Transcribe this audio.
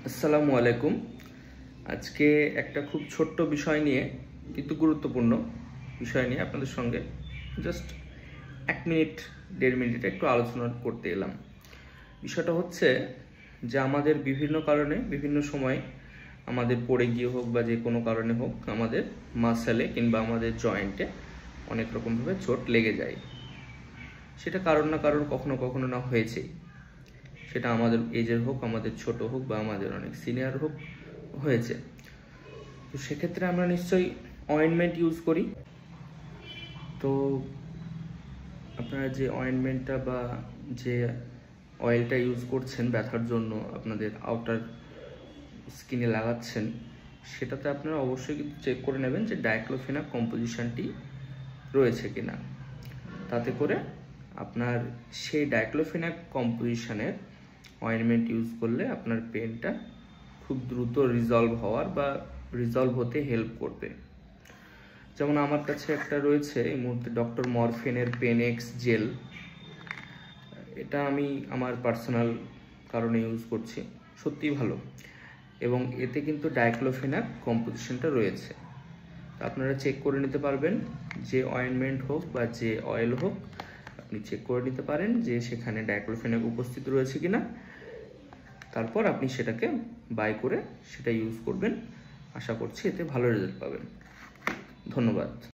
আসসালামু আলাইকুম। আজকে একটা খুব ছোট্ট বিষয় নিয়ে কিন্তু গুরুত্বপূর্ণ বিষয় নিয়ে আপনাদের সঙ্গে জাস্ট 1 মিনিট 1.5 মিনিট একটু আলোচনা করতে এলাম। বিষয়টা হচ্ছে যে আমাদের বিভিন্ন কারণে বিভিন্ন সময় আমাদের পড়ে গিয়ে হোক বা যে কোনো কারণে হোক আমাদের মাসেলে কিংবা আমাদের জয়েন্টে অনেক রকমভাবে চোট লেগে যায়। সেটা কারোর না কারোর কখনো কখনো না হয়েছেই, সেটা আমাদের এজের হোক, আমাদের ছোট হোক বা আমাদের অনেক সিনিয়র হোক, হয়েছে। তো সেক্ষেত্রে আমরা নিশ্চয়ই অয়েনমেন্ট ইউজ করি। তো আপনারা যে অয়েনমেন্টটা বা যে অয়েলটা ইউজ করছেন ব্যথার জন্য আপনাদের আউটার স্কিনে লাগাচ্ছেন, সেটাতে আপনারা অবশ্যই কিন্তু চেক করে নেবেন যে ডাইক্লোফেনাক কম্পোজিশনটি রয়েছে কিনা। তাতে করে আপনার সেই ডাইক্লোফেনাক কম্পোজিশনের অয়েনমেন্ট ইউজ করলে আপনার পেনটা খুব দ্রুত রিজলভ হতে হেল্প করবে। যেমন আমার কাছে একটা রয়েছে এই মুহূর্তে ডক্টর মরফিনের পেন এক্স জেল। এটা আমি আমার পার্সোনাল কারণে ইউজ করছি, সত্যিই ভালো, এবং এতে কিন্তু ডাইক্লোফেনাক কম্পোজিশনটা রয়েছে। আপনারা চেক করে নিতে পারবেন, যে অয়েনমেন্ট হোক বা যে অয়েল হোক আপনি চেক করে নিতে পারেন যে সেখানে ডাইক্লোফেনাক উপস্থিত রয়েছে কিনা। তারপর আপনি সেটাকে বাই করে সেটা ইউজ করবেন। আশা করছি এতে ভালো রেজাল্ট পাবেন। ধন্যবাদ।